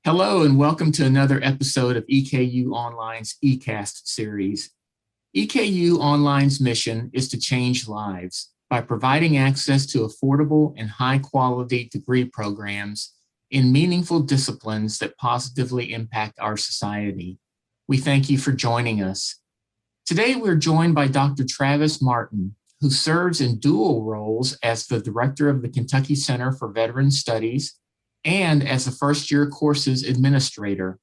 Hello and welcome to another episode of EKU Online's eCast series. EKU Online's mission is to change lives by providing access to affordable and high-quality degree programs in meaningful disciplines that positively impact our society. We thank you for joining us. Today we're joined by Dr. Travis Martin, who serves in dual roles as the director of the Kentucky Center for Veteran Studies and as a first-year courses administrator.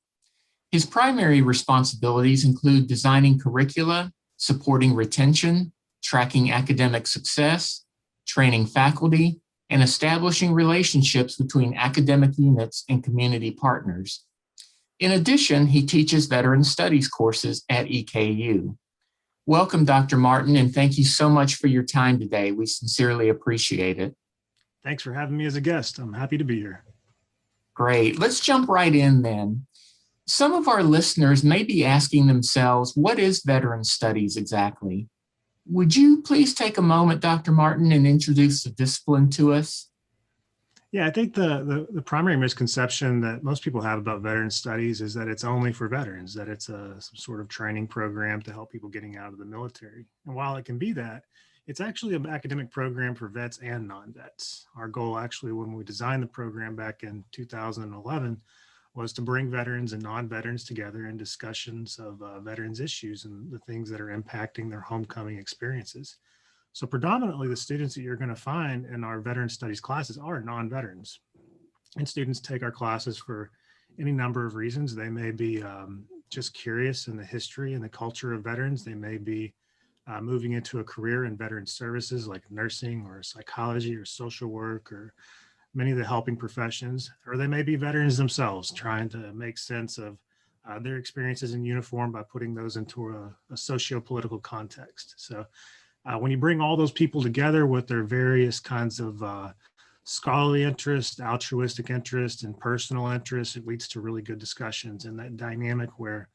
His primary responsibilities include designing curricula, supporting retention, tracking academic success, training faculty, and establishing relationships between academic units and community partners. In addition, he teaches veteran studies courses at EKU. Welcome, Dr. Martin, and thank you so much for your time today. We sincerely appreciate it. Thanks for having me as a guest. I'm happy to be here. Great. Let's jump right in then. Some of our listeners may be asking themselves, what is veteran studies exactly? Would you please take a moment, Dr. Martin, and introduce the discipline to us? Yeah, I think the primary misconception that most people have about veteran studies is that it's only for veterans, that it's some sort of training program to help people getting out of the military. And while it can be that, it's actually an academic program for vets and non-vets. Our goal actually when we designed the program back in 2011 was to bring veterans and non-veterans together in discussions of veterans issues and the things that are impacting their homecoming experiences. So predominantly the students that you're going to find in our veteran studies classes are non-veterans. And students take our classes for any number of reasons. They may be just curious in the history and the culture of veterans. They may be moving into a career in veteran services like nursing or psychology or social work or many of the helping professions, or they may be veterans themselves trying to make sense of their experiences in uniform by putting those into a socio-political context. So when you bring all those people together with their various kinds of scholarly interest, altruistic interest, and personal interest, it leads to really good discussions. And that dynamic where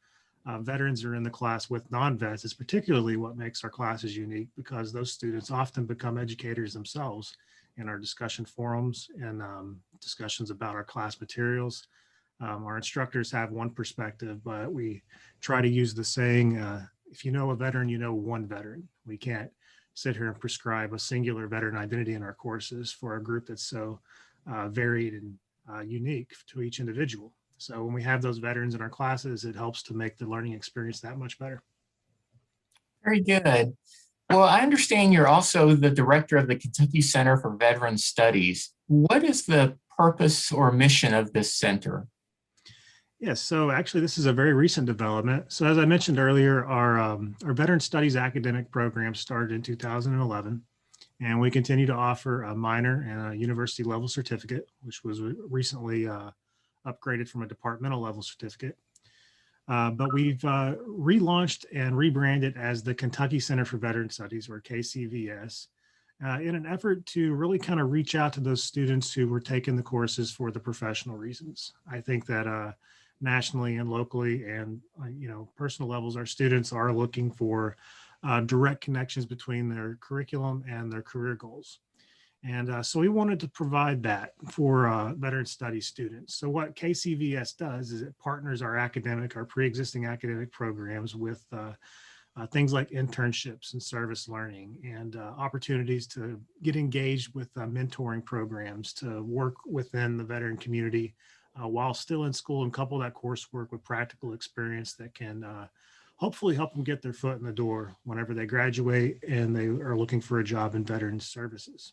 veterans are in the class with non-vets is particularly what makes our classes unique, because those students often become educators themselves in our discussion forums and discussions about our class materials. Our instructors have one perspective, but we try to use the saying, if you know a veteran, you know one veteran. We can't sit here and prescribe a singular veteran identity in our courses for a group that's so varied and unique to each individual. So when we have those veterans in our classes, it helps to make the learning experience that much better. Very good. Well, I understand you're also the director of the Kentucky Center for Veteran Studies. What is the purpose or mission of this center? Yes, so actually this is a very recent development. So as I mentioned earlier, our Veteran Studies academic program started in 2011, and we continue to offer a minor and a university level certificate, which was recently upgraded from a departmental level certificate. But we've relaunched and rebranded as the Kentucky Center for Veteran Studies, or KCVS, in an effort to really kind of reach out to those students who were taking the courses for the professional reasons. I think that nationally and locally and personal levels, our students are looking for direct connections between their curriculum and their career goals. And so we wanted to provide that for veteran studies students. So what KCVS does is it partners our pre-existing academic programs with things like internships and service learning and opportunities to get engaged with mentoring programs to work within the veteran community while still in school, and couple that coursework with practical experience that can hopefully help them get their foot in the door whenever they graduate and they are looking for a job in veteran services.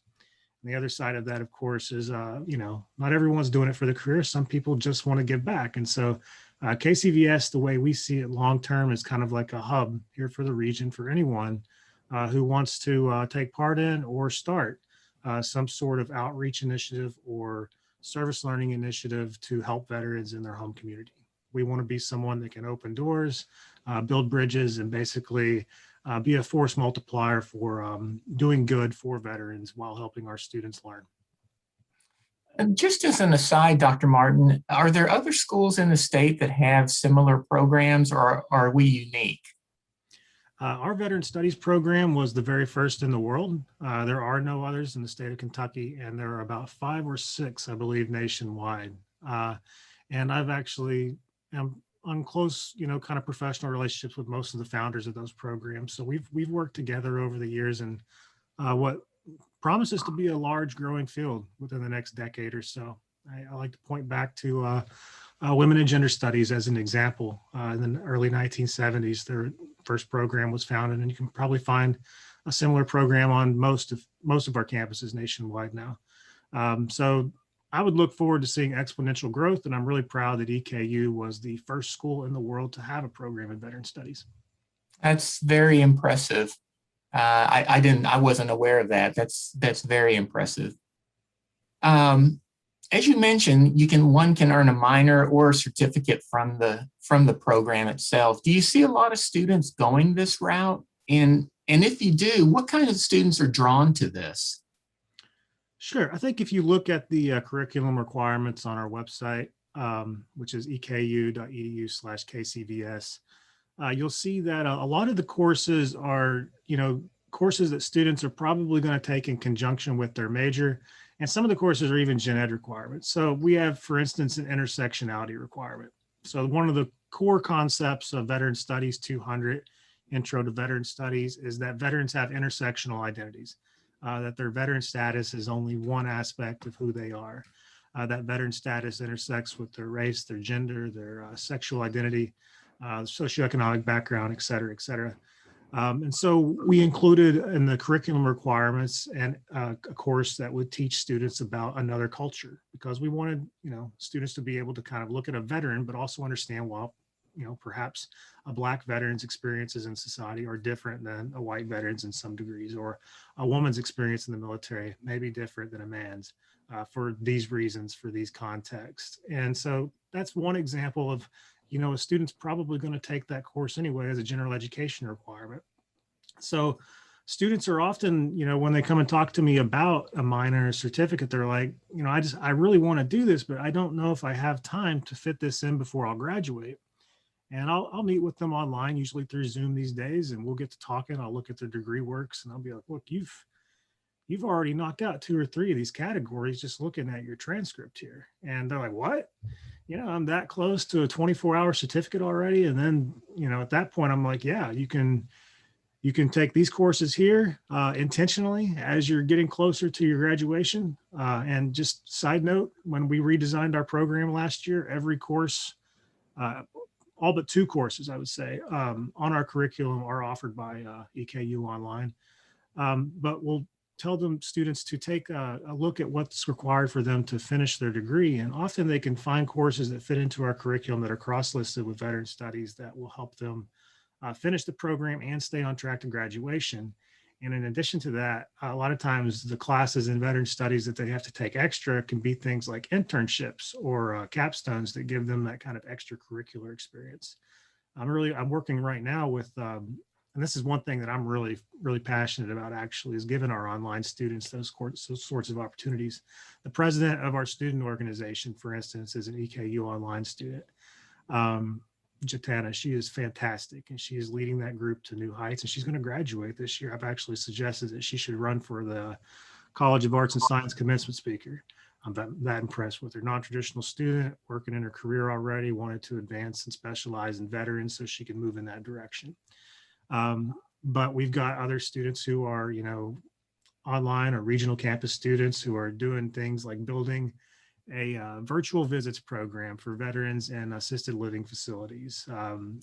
And the other side of that, of course, is, not everyone's doing it for the career. Some people just want to give back. And so KCVS, the way we see it long-term, is kind of like a hub here for the region for anyone who wants to take part in or start some sort of outreach initiative or service learning initiative to help veterans in their home community. We want to be someone that can open doors, build bridges, and basically be a force multiplier for doing good for veterans while helping our students learn. And just as an aside, Dr. Martin, are there other schools in the state that have similar programs, or are we unique? Our veteran studies program was the very first in the world. There are no others in the state of Kentucky, and there are about 5 or 6, I believe, nationwide. And I've actually am on close, kind of professional relationships with most of the founders of those programs. So we've worked together over the years, and what promises to be a large growing field within the next decade or so. I like to point back to women and gender studies as an example. In the early 1970s, their first program was founded, and you can probably find a similar program on most of our campuses nationwide now. So I would look forward to seeing exponential growth, and I'm really proud that EKU was the first school in the world to have a program in veteran studies. That's very impressive. I wasn't aware of that. That's very impressive. As you mentioned, one can earn a minor or a certificate from the program itself. Do you see a lot of students going this route? And if you do, what kind of students are drawn to this? Sure. I think if you look at the curriculum requirements on our website, which is eku.edu/KCVS, you'll see that a lot of the courses are, courses that students are probably going to take in conjunction with their major. And some of the courses are even gen ed requirements. So we have, for instance, an intersectionality requirement. So one of the core concepts of Veteran Studies 200, Intro to Veteran Studies, is that veterans have intersectional identities, that their veteran status is only one aspect of who they are. That veteran status intersects with their race, their gender, their sexual identity, socioeconomic background, et cetera, et cetera. And so we included in the curriculum requirements and a course that would teach students about another culture, because we wanted, students to be able to kind of look at a veteran, but also understand, well, perhaps a Black veteran's experiences in society are different than a white veteran's in some degrees, or a woman's experience in the military may be different than a man's for these reasons, for these contexts. And so that's one example of, a student's probably going to take that course anyway as a general education requirement. So students are often, when they come and talk to me about a minor or certificate, they're like, I really want to do this, but I don't know if I have time to fit this in before I'll graduate. And I'll meet with them online, usually through Zoom these days, and we'll get to talking. I'll look at their degree works, and I'll be like, look, you've already knocked out 2 or 3 of these categories just looking at your transcript here. And they're like, what? I'm that close to a 24-hour certificate already. And then, at that point, I'm like, yeah, you can take these courses here intentionally as you're getting closer to your graduation. And just side note, when we redesigned our program last year, every course, all but 2 courses, I would say, on our curriculum are offered by EKU Online. But we'll tell students to take a look at what's required for them to finish their degree. And often they can find courses that fit into our curriculum that are cross-listed with veteran studies that will help them finish the program and stay on track to graduation. And in addition to that, a lot of times the classes in veteran studies that they have to take extra can be things like internships or capstones that give them that kind of extracurricular experience. I'm working right now with, and this is one thing that I'm really, really passionate about, actually, is giving our online students those sorts of opportunities. The president of our student organization, for instance, is an EKU Online student. Jatana, she is fantastic, and she is leading that group to new heights, and she's going to graduate this year. I've actually suggested that she should run for the College of Arts and Science commencement speaker. I'm that impressed with her. Non-traditional student, working in her career already, wanted to advance and specialize in veterans so she can move in that direction. But we've got other students who are, online or regional campus students who are doing things like building a virtual visits program for veterans and assisted living facilities.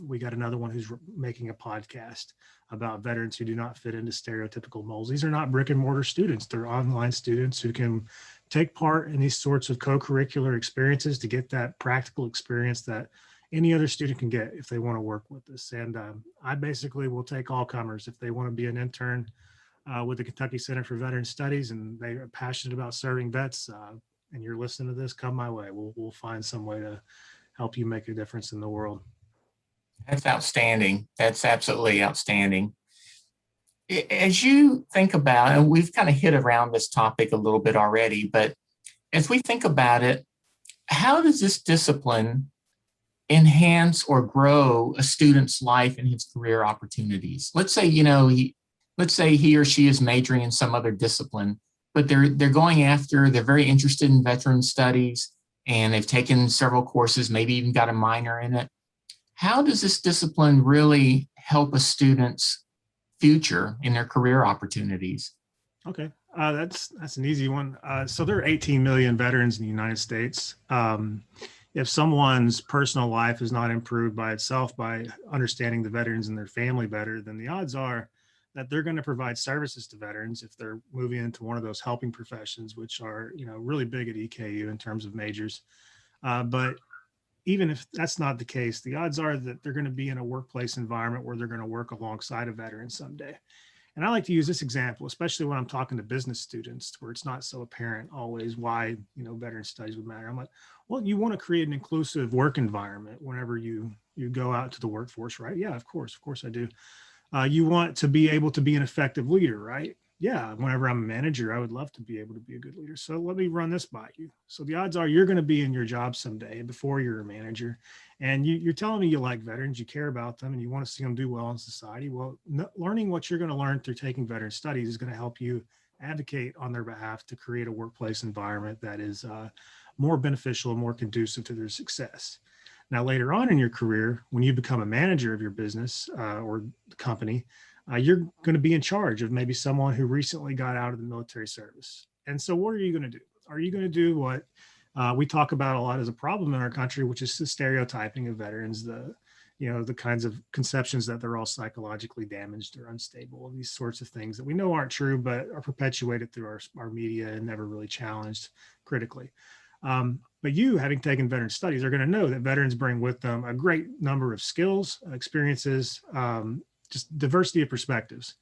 We got another one who's making a podcast about veterans who do not fit into stereotypical molds. These are not brick and mortar students. They're online students who can take part in these sorts of co-curricular experiences to get that practical experience that any other student can get if they want to work with us. And I basically will take all comers. If they want to be an intern with the Kentucky Center for Veteran Studies and they are passionate about serving vets, and you're listening to this, come my way. We'll find some way to help you make a difference in the world. That's outstanding. That's absolutely outstanding. As you think about, and we've kind of hit around this topic a little bit already, but as we think about it, how does this discipline enhance or grow a student's life and his career opportunities? Let's say, he or she is majoring in some other discipline, but they're going after, they're very interested in veteran studies. and they've taken several courses, maybe even got a minor in it. How does this discipline really help a student's future in their career opportunities? Okay, that's an easy one. So there are 18 million veterans in the United States. If someone's personal life is not improved by itself by understanding the veterans and their family better, then the odds are that they're going to provide services to veterans if they're moving into one of those helping professions, which are, really big at EKU in terms of majors. But even if that's not the case, the odds are that they're going to be in a workplace environment where they're going to work alongside a veteran someday. And I like to use this example, especially when I'm talking to business students, where it's not so apparent always why, veteran studies would matter. I'm like, well, you want to create an inclusive work environment whenever you go out to the workforce, right? Yeah, of course I do. You want to be able to be an effective leader, right? Yeah, whenever I'm a manager, I would love to be able to be a good leader. So let me run this by you. So the odds are you're going to be in your job someday before you're a manager. And you're telling me you like veterans, you care about them, and you want to see them do well in society. Well, learning what you're going to learn through taking veteran studies is going to help you advocate on their behalf to create a workplace environment that is more beneficial and more conducive to their success. Now, later on in your career, when you become a manager of your business or the company, you're going to be in charge of maybe someone who recently got out of the military service. And so what are you going to do? Are you going to do what we talk about a lot as a problem in our country, which is the stereotyping of veterans, the kinds of conceptions that they're all psychologically damaged or unstable, and these sorts of things that we know aren't true, but are perpetuated through our media and never really challenged critically. But you, having taken veteran studies, are going to know that veterans bring with them a great number of skills, experiences, just diversity of perspectives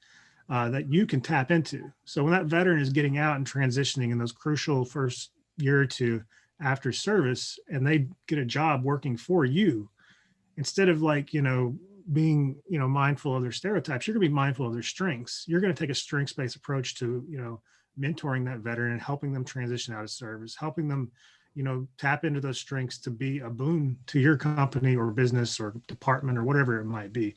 that you can tap into. So when that veteran is getting out and transitioning in those crucial first year or two after service, and they get a job working for you, instead of being, mindful of their stereotypes, you're going to be mindful of their strengths. You're going to take a strengths-based approach to, mentoring that veteran and helping them transition out of service, helping them, tap into those strengths to be a boon to your company or business or department or whatever it might be.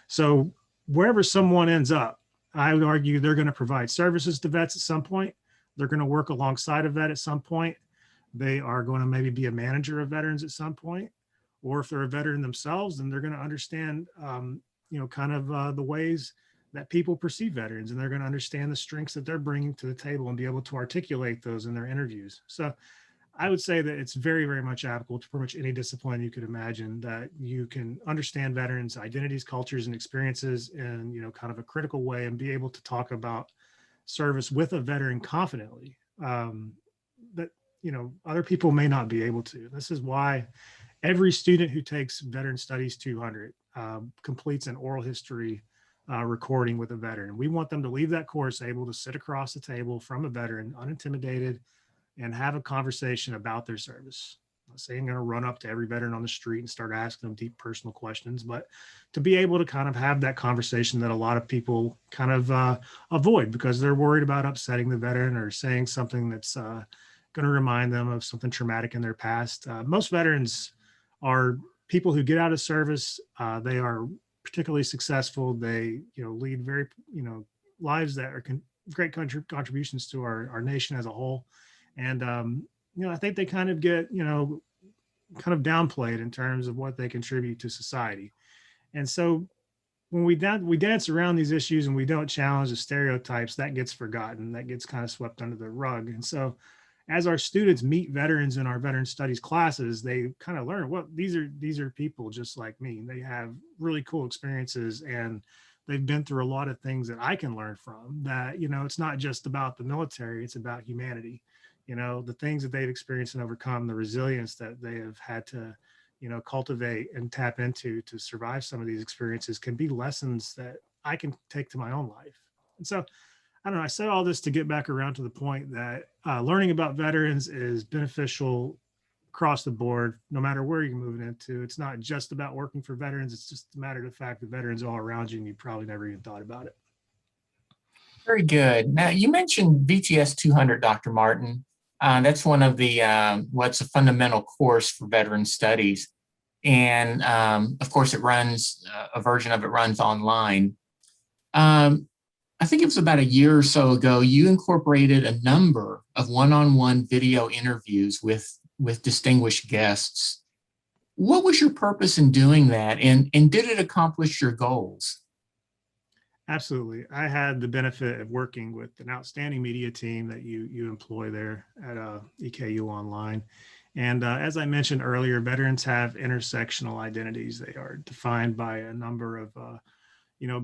So wherever someone ends up, I would argue they're going to provide services to vets at some point. They're going to work alongside a vet at some point. They are going to maybe be a manager of veterans at some point. Or if they're a veteran themselves, then they're going to understand, the ways that people perceive veterans, and they're going to understand the strengths that they're bringing to the table and be able to articulate those in their interviews. So I would say that it's very, very much applicable to pretty much any discipline you could imagine, that you can understand veterans' identities, cultures, and experiences in, kind of a critical way, and be able to talk about service with a veteran confidently that, other people may not be able to. This is why every student who takes Veteran Studies 200 completes an oral history recording with a veteran. We want them to leave that course able to sit across the table from a veteran, unintimidated, and have a conversation about their service. I'm not saying I'm going to run up to every veteran on the street and start asking them deep personal questions, but to be able to kind of have that conversation that a lot of people kind of avoid because they're worried about upsetting the veteran or saying something that's going to remind them of something traumatic in their past. Most veterans are people who get out of service. They are particularly successful. They, lead very, lives that are great contributions to our nation as a whole. And, I think they kind of get, kind of downplayed in terms of what they contribute to society. And so when we dance around these issues and we don't challenge the stereotypes, that gets forgotten, that gets kind of swept under the rug. And so as our students meet veterans in our veteran studies classes, they kind of learn, well, these are people just like me. They have really cool experiences and they've been through a lot of things that I can learn from. That, it's not just about the military, it's about humanity. The things that they've experienced and overcome, the resilience that they have had to, cultivate and tap into to survive some of these experiences can be lessons that I can take to my own life. And so, I don't know, I said all this to get back around to the point that learning about veterans is beneficial across the board, no matter where you're moving into. It's not just about working for veterans. It's just a matter of the fact that veterans are all around you and you probably never even thought about it. Very good. Now, you mentioned VTS 200, Dr. Martin. That's one of the, what's a fundamental course for veteran studies. And of course, it runs, a version of it runs online. I think it was about a year or so ago, you incorporated a number of one-on-one video interviews with with distinguished guests. What was your purpose in doing that, and did it accomplish your goals? Absolutely. I had the benefit of working with an outstanding media team that you employ there at EKU Online. And as I mentioned earlier, veterans have intersectional identities. They are defined by a number of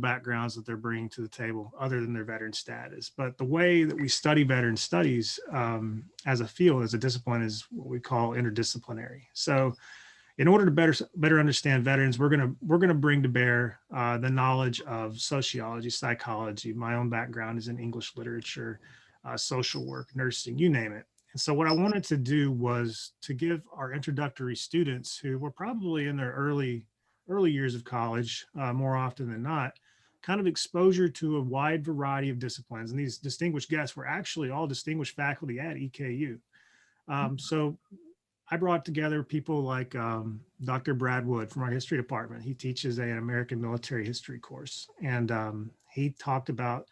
backgrounds that they're bringing to the table other than their veteran status. But the way that we study veteran studies as a field, as a discipline, is what we call interdisciplinary. So in order to better understand veterans, we're gonna bring to bear the knowledge of sociology, psychology. My own background is in English literature, social work, nursing, you name it. And so what I wanted to do was to give our introductory students, who were probably in their early years of college, more often than not, kind of exposure to a wide variety of disciplines. And these distinguished guests were actually all distinguished faculty at EKU. So I brought together people like Dr. Brad Wood from our history department. He teaches an American military history course. And he talked about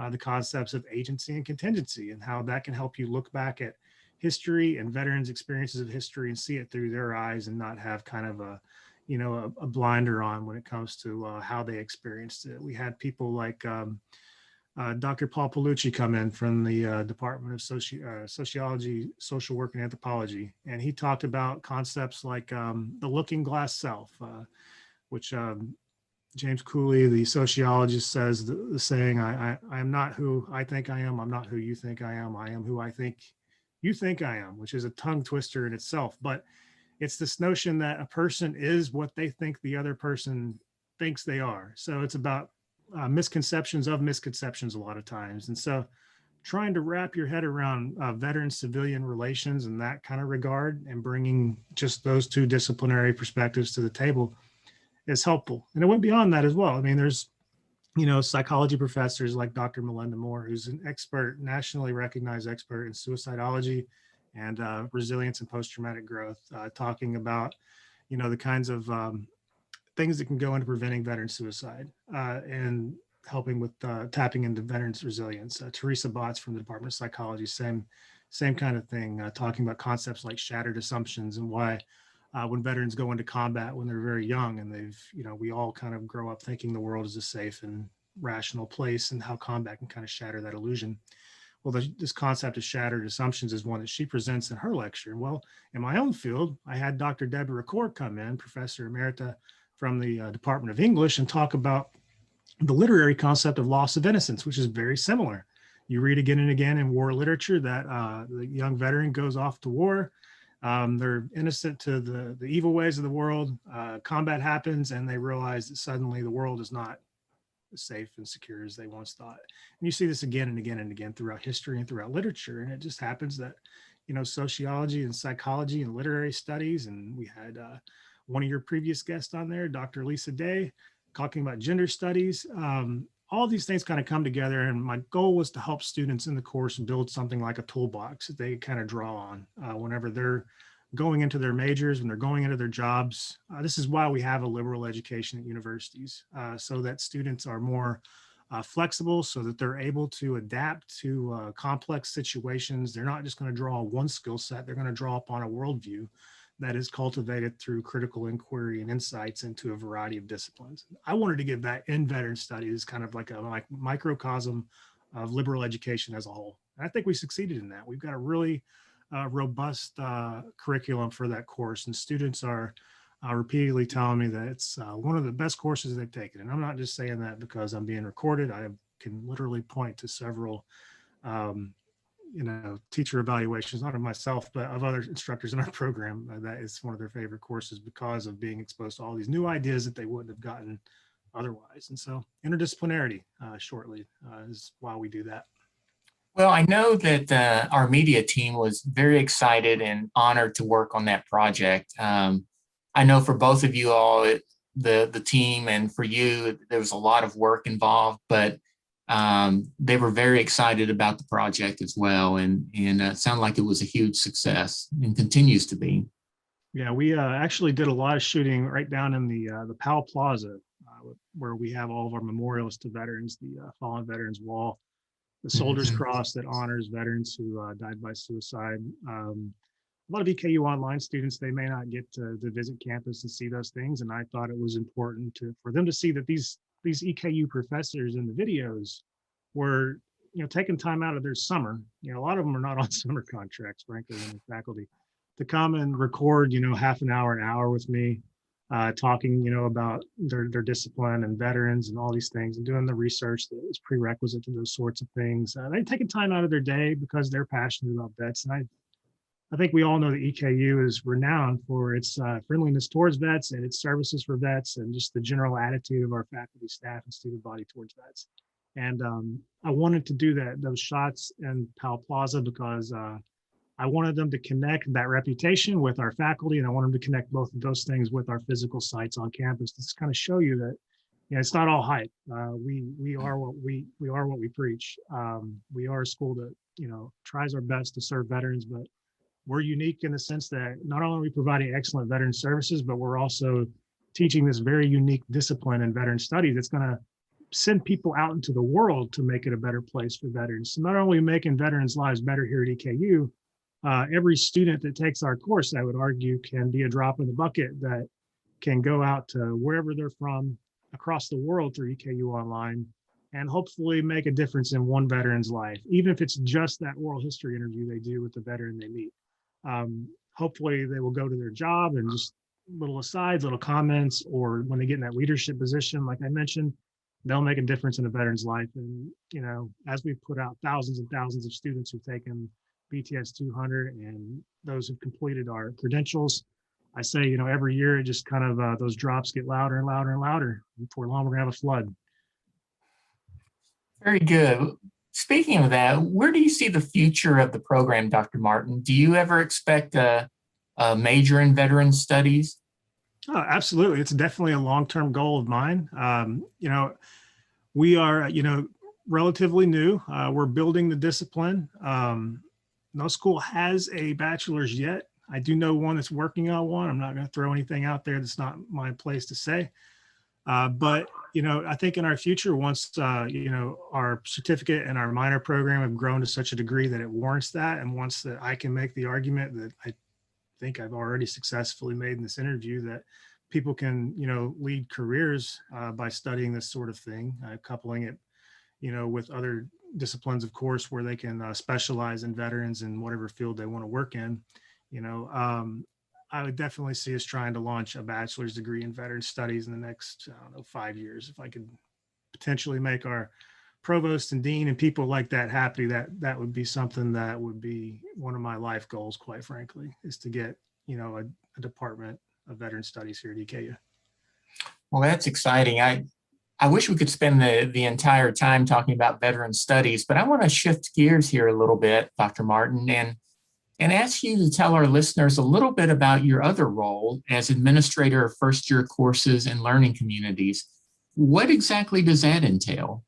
the concepts of agency and contingency and how that can help you look back at history and veterans' experiences of history and see it through their eyes and not have kind of a blinder on when it comes to how they experienced it. We had people like Dr. Paul Palucci come in from the Department of Sociology, Social Work, and Anthropology. And he talked about concepts like the looking glass self, which James Cooley, the sociologist, says the saying, I am not who I think I am not who you think I am who I think you think I am, which is a tongue twister in itself. But it's this notion that a person is what they think the other person thinks they are. So it's about misconceptions of misconceptions a lot of times. And so trying to wrap your head around veteran-civilian relations in that kind of regard and bringing just those two disciplinary perspectives to the table is helpful. And it went beyond that as well. I mean, there's, psychology professors like Dr. Melinda Moore, who's an expert, nationally recognized expert in suicidology and resilience and post-traumatic growth, talking about, the kinds of things that can go into preventing veteran suicide and helping with tapping into veterans resilience. Teresa Botts from the Department of Psychology, same kind of thing, talking about concepts like shattered assumptions and why when veterans go into combat when they're very young and we all kind of grow up thinking the world is a safe and rational place, and how combat can kind of shatter that illusion. Well, this concept of shattered assumptions is one that she presents in her lecture. Well, in my own field, I had Dr. Deborah Cord come in, Professor Emerita from the Department of English, and talk about the literary concept of loss of innocence, which is very similar. You read again and again in war literature that the young veteran goes off to war. They're innocent to the evil ways of the world. Combat happens, and they realize that suddenly the world is not as safe and secure as they once thought. And you see this again and again and again throughout history and throughout literature. And it just happens that, sociology and psychology and literary studies, and we had one of your previous guests on there, Dr. Lisa Day, talking about gender studies. All these things kind of come together, and my goal was to help students in the course build something like a toolbox that they kind of draw on whenever they're going into their majors, when they're going into their jobs. This is why we have a liberal education at universities, so that students are more flexible, so that they're able to adapt to complex situations. They're not just going to draw one skill set, they're going to draw upon a worldview that is cultivated through critical inquiry and insights into a variety of disciplines. I wanted to give that in veteran studies kind of like a microcosm of liberal education as a whole. And I think we succeeded in that. We've got a really robust curriculum for that course, and students are repeatedly telling me that it's one of the best courses they've taken. And I'm not just saying that because I'm being recorded. I can literally point to several teacher evaluations, not of myself, but of other instructors in our program, that is one of their favorite courses because of being exposed to all these new ideas that they wouldn't have gotten otherwise. And so interdisciplinarity shortly is why we do that. Well, I know that our media team was very excited and honored to work on that project. I know for both of you all, the team, and for you, there was a lot of work involved, but they were very excited about the project as well, and it sounded like it was a huge success and continues to be. Yeah, we actually did a lot of shooting right down in the Powell Plaza, where we have all of our memorials to veterans, the Fallen Veterans Wall, the Soldier's Cross that honors veterans who died by suicide. a lot of EKU online students, they may not get to visit campus and see those things. And I thought it was important for them to see that these EKU professors in the videos were, taking time out of their summer. A lot of them are not on summer contracts, frankly, in the faculty, to come and record, half an hour with me, talking, about their discipline and veterans and all these things, and doing the research that is prerequisite to those sorts of things. They're taking time out of their day because they're passionate about vets. And I think we all know that EKU is renowned for its friendliness towards vets and its services for vets, and just the general attitude of our faculty, staff, and student body towards vets. And I wanted to do those shots in Powell Plaza because I wanted them to connect that reputation with our faculty, and I wanted them to connect both of those things with our physical sites on campus to just kind of show you that it's not all hype. We are what we preach. We are a school that tries our best to serve veterans, but we're unique in the sense that not only are we providing excellent veteran services, but we're also teaching this very unique discipline in veteran studies that's going to send people out into the world to make it a better place for veterans. So not only making veterans' lives better here at EKU, every student that takes our course, I would argue, can be a drop in the bucket that can go out to wherever they're from across the world through EKU Online and hopefully make a difference in one veteran's life, even if it's just that oral history interview they do with the veteran they meet. Hopefully they will go to their job, and just little asides, little comments, or when they get in that leadership position, like I mentioned, they'll make a difference in a veteran's life. And, as we've put out thousands and thousands of students who've taken BTS 200 and those who've completed our credentials, I say, every year it just kind of, those drops get louder and louder and louder. Before long, we're gonna have a flood. Very good. Speaking of that, where do you see the future of the program, Dr. Martin? Do you ever expect a major in veteran studies? Oh, absolutely. It's definitely a long-term goal of mine. We are, relatively new. We're building the discipline. No school has a bachelor's yet. I do know one that's working on one. I'm not going to throw anything out there that's not my place to say. But, I think in our future, once, our certificate and our minor program have grown to such a degree that it warrants that, and once that I can make the argument that I think I've already successfully made in this interview, that people can, lead careers by studying this sort of thing, coupling it, with other disciplines, of course, where they can specialize in veterans in whatever field they want to work in. I would definitely see us trying to launch a bachelor's degree in veteran studies in the next, 5 years. If I could potentially make our provost and dean and people like that happy, that would be something that would be one of my life goals, quite frankly, is to get, a department of veteran studies here at EKU. Well, that's exciting. I wish we could spend the entire time talking about veteran studies, but I want to shift gears here a little bit, Dr. Martin, and ask you to tell our listeners a little bit about your other role as administrator of first-year courses and learning communities. What exactly does that entail?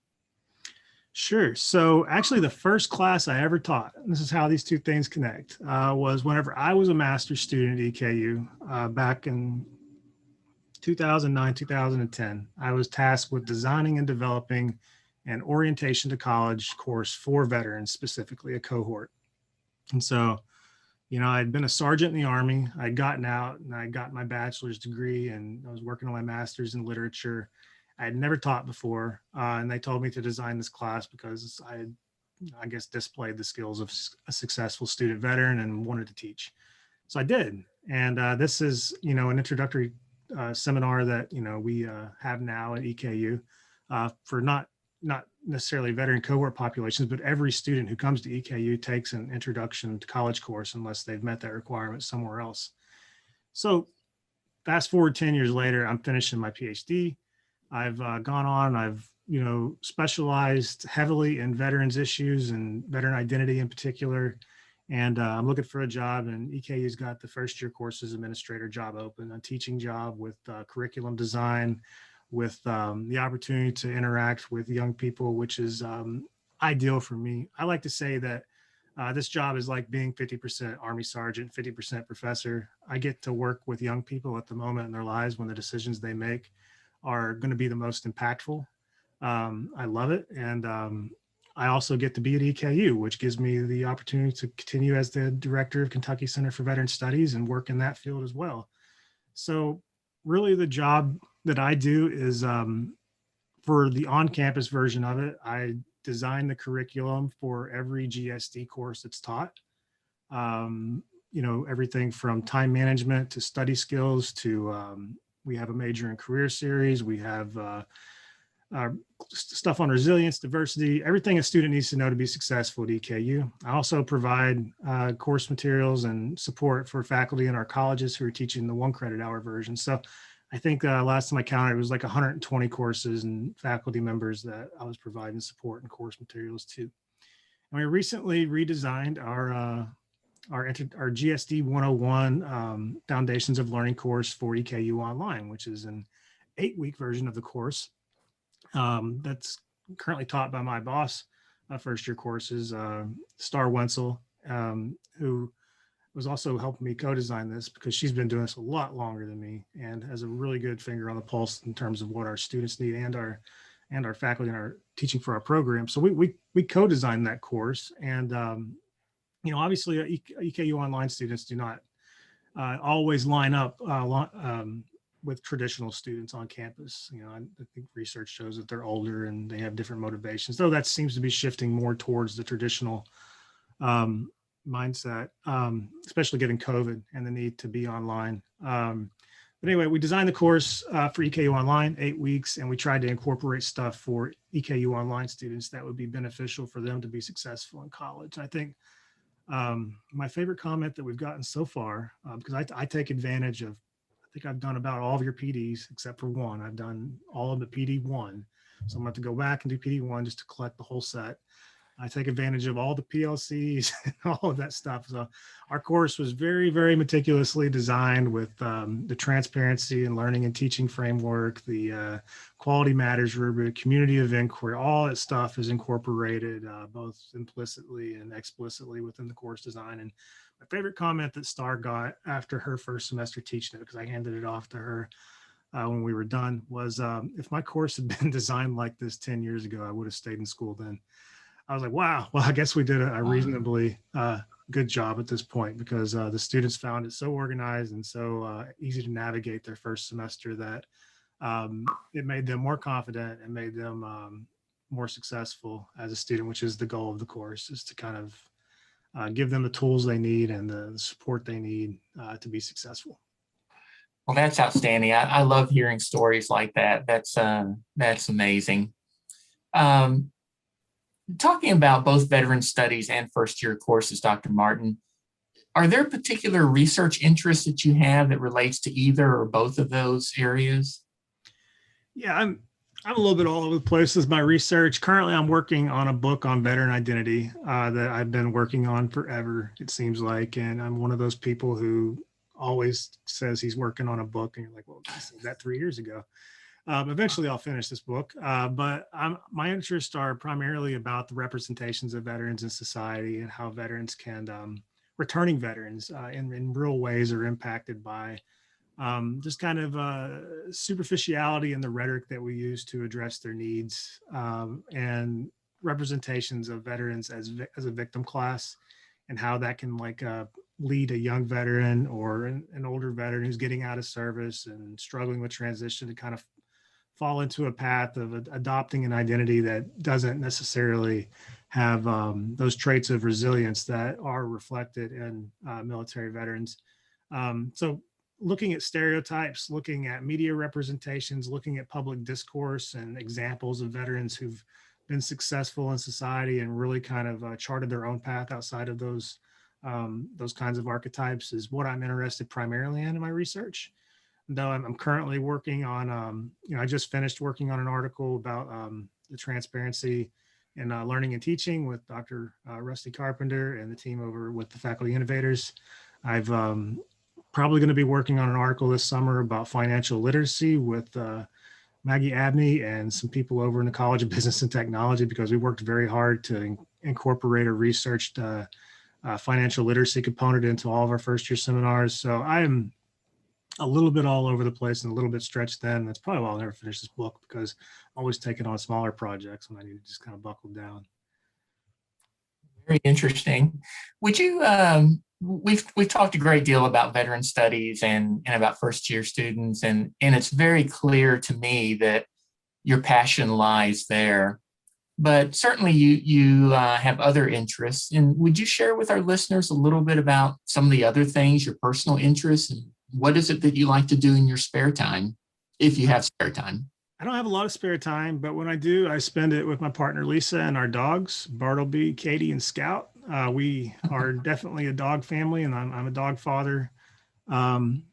Sure. So actually the first class I ever taught, and this is how these two things connect, was whenever I was a master's student at EKU back in 2009, 2010. I was tasked with designing and developing an orientation to college course for veterans, specifically a cohort. And so, I'd been a sergeant in the Army. I'd gotten out and I got my bachelor's degree, and I was working on my master's in literature. I had never taught before, and they told me to design this class because I guess, displayed the skills of a successful student veteran and wanted to teach. So I did. And this is, an introductory seminar that, we have now at EKU for not necessarily veteran cohort populations, but every student who comes to EKU takes an introduction to college course unless they've met that requirement somewhere else. So fast forward 10 years later, I'm finishing my PhD. I've gone on, I've, specialized heavily in veterans issues and veteran identity in particular. And I'm looking for a job, and EKU's got the first year courses administrator job open, a teaching job with curriculum design, with the opportunity to interact with young people, which is ideal for me. I like to say that this job is like being 50% Army sergeant, 50% professor. I get to work with young people at the moment in their lives when the decisions they make are going to be the most impactful. I love it. And I also get to be at EKU, which gives me the opportunity to continue as the director of Kentucky Center for Veteran Studies and work in that field as well. So really the job that I do is for the on-campus version of it, I design the curriculum for every GSD course that's taught. Everything from time management to study skills to we have a major in career series. We have stuff on resilience, diversity, everything a student needs to know to be successful at EKU. I also provide course materials and support for faculty in our colleges who are teaching the 1 credit hour version. So I think last time I counted, it was like 120 courses and faculty members that I was providing support and course materials to. And we recently redesigned our GSD 101 Foundations of Learning course for EKU Online, which is an 8-week version of the course. That's currently taught by my boss, first year courses, Star Wenzel, who was also helping me co-design this because she's been doing this a lot longer than me and has a really good finger on the pulse in terms of what our students need and our faculty and our teaching for our program. So we co-designed that course, and obviously EKU Online students do not always line up with traditional students on campus. I think research shows that they're older and they have different motivations, though that seems to be shifting more towards the traditional mindset, especially given COVID and the need to be online. But anyway, we designed the course for EKU Online, 8 weeks, and we tried to incorporate stuff for EKU Online students that would be beneficial for them to be successful in college. I think my favorite comment that we've gotten so far, because I take advantage of, I think I've done about all of your PDs except for one. I've done all of the PD1. So I'm going to have to go back and do PD1 just to collect the whole set. I take advantage of all the PLCs and all of that stuff. So our course was very, very meticulously designed with the transparency and learning and teaching framework, the quality matters rubric, community of inquiry, all that stuff is incorporated both implicitly and explicitly within the course design. And my favorite comment that Star got after her first semester teaching it, because I handed it off to her when we were done, was if my course had been designed like this 10 years ago, I would have stayed in school then. I was like, wow, well, I guess we did a reasonably good job at this point, because the students found it so organized and so easy to navigate their first semester that it made them more confident and made them more successful as a student, which is the goal of the course, is to kind of give them the tools they need and the support they need to be successful. Well, that's outstanding. I love hearing stories like that. That's amazing. Talking about both veteran studies and first year courses, Dr. Martin, are there particular research interests that you have that relates to either or both of those areas? Yeah, I'm a little bit all over the place with my research. Currently, I'm working on a book on veteran identity that I've been working on forever, it seems like. And I'm one of those people who always says he's working on a book. And you're like, well, I said that 3 years ago. Eventually, I'll finish this book. But my interests are primarily about the representations of veterans in society and how veterans can, returning veterans in real ways are impacted by just kind of superficiality in the rhetoric that we use to address their needs, and representations of veterans as a victim class, and how that can lead a young veteran or an older veteran who's getting out of service and struggling with transition to kind of fall into a path of adopting an identity that doesn't necessarily have those traits of resilience that are reflected in military veterans. So looking at stereotypes, looking at media representations, looking at public discourse and examples of veterans who've been successful in society and really kind of charted their own path outside of those kinds of archetypes is what I'm interested primarily in my research. Though I'm currently working on, I just finished working on an article about the transparency in learning and teaching with Dr. Rusty Carpenter and the team over with the Faculty Innovators. I've probably going to be working on an article this summer about financial literacy with Maggie Abney and some people over in the College of Business and Technology, because we worked very hard to incorporate a researched financial literacy component into all of our first year seminars. So I'm a little bit all over the place and a little bit stretched thin. That's probably why I'll never finish this book, because I'm always taking on smaller projects when I need to just kind of buckle down. Very interesting. Would you, we've talked a great deal about veteran studies and about first year students, and it's very clear to me that your passion lies there. But certainly you have other interests. And would you share with our listeners a little bit about some of the other things, your personal interests, and what is it that you like to do in your spare time, if you have spare time? I don't have a lot of spare time, but when I do, I spend it with my partner, Lisa, and our dogs, Bartleby, Katie, and Scout. We are definitely a dog family, and I'm a dog father. Um,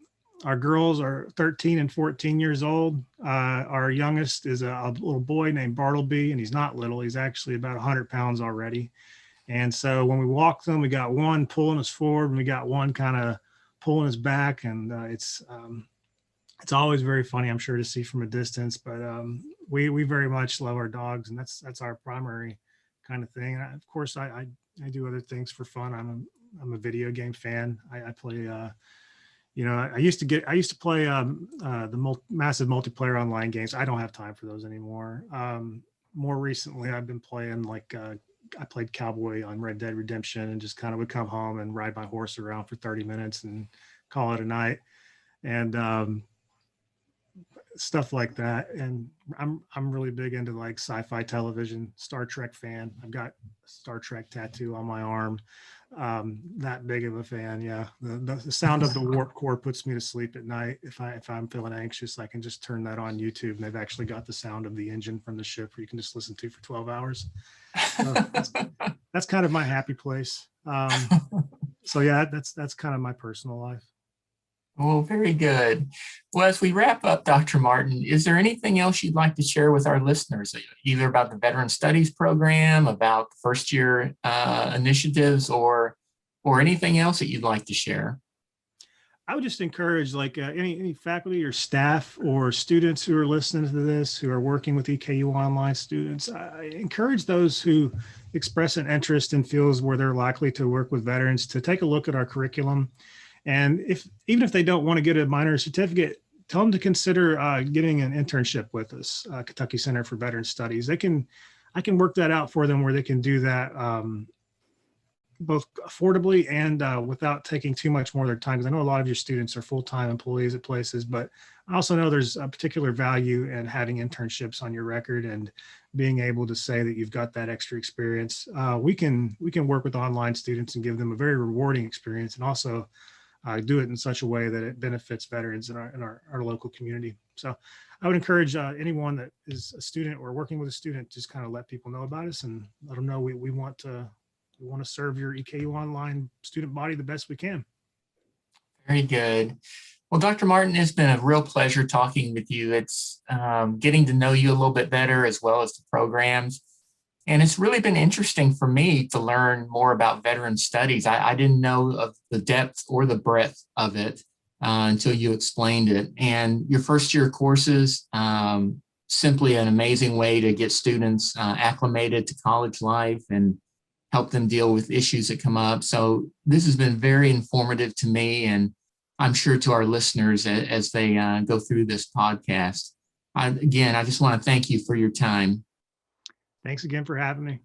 our girls are 13 and 14 years old. Our youngest is a little boy named Bartleby, and he's not little. He's actually about 100 pounds already. And so when we walk them, we got one pulling us forward, and we got one kind of pulling us back. And it's always very funny, I'm sure, to see from a distance, but we very much love our dogs, and that's our primary kind of thing. And of course, I do other things for fun. I'm a video game fan. I play, I used to play massive multiplayer online games. I don't have time for those anymore. More recently, I've been playing I played cowboy on Red Dead Redemption, and just kind of would come home and ride my horse around for 30 minutes and call it a night. And stuff like that. And I'm really big into like sci-fi television, Star Trek fan. I've got a Star Trek tattoo on my arm. That big of a fan. Yeah. The sound of the warp core puts me to sleep at night. If I'm feeling anxious, I can just turn that on YouTube, and they've actually got the sound of the engine from the ship where you can just listen to for 12 hours. So that's kind of my happy place. So yeah, that's kind of my personal life. Well, very good. Well, as we wrap up, Dr. Martin, is there anything else you'd like to share with our listeners, either about the Veteran Studies program, about first year initiatives, or anything else that you'd like to share? I would just encourage any faculty or staff or students who are listening to this, who are working with EKU Online students, I encourage those who express an interest in fields where they're likely to work with veterans to take a look at our curriculum. And even if they don't want to get a minor certificate, tell them to consider getting an internship with us, Kentucky Center for Veteran Studies. I can work that out for them where they can do that both affordably and without taking too much more of their time. Because I know a lot of your students are full-time employees at places, but I also know there's a particular value in having internships on your record and being able to say that you've got that extra experience. We can work with online students and give them a very rewarding experience, and also do it in such a way that it benefits veterans in our local community. So I would encourage anyone that is a student or working with a student, just kind of let people know about us and let them know we want to serve your EKU Online student body the best we can. Very good. Well, Dr. Martin, it's been a real pleasure talking with you. It's getting to know you a little bit better, as well as the programs. And it's really been interesting for me to learn more about veteran studies. I didn't know of the depth or the breadth of it until you explained it. And your first year courses, simply an amazing way to get students acclimated to college life and help them deal with issues that come up. So this has been very informative to me, and I'm sure to our listeners as they go through this podcast. Again, I just want to thank you for your time. Thanks again for having me.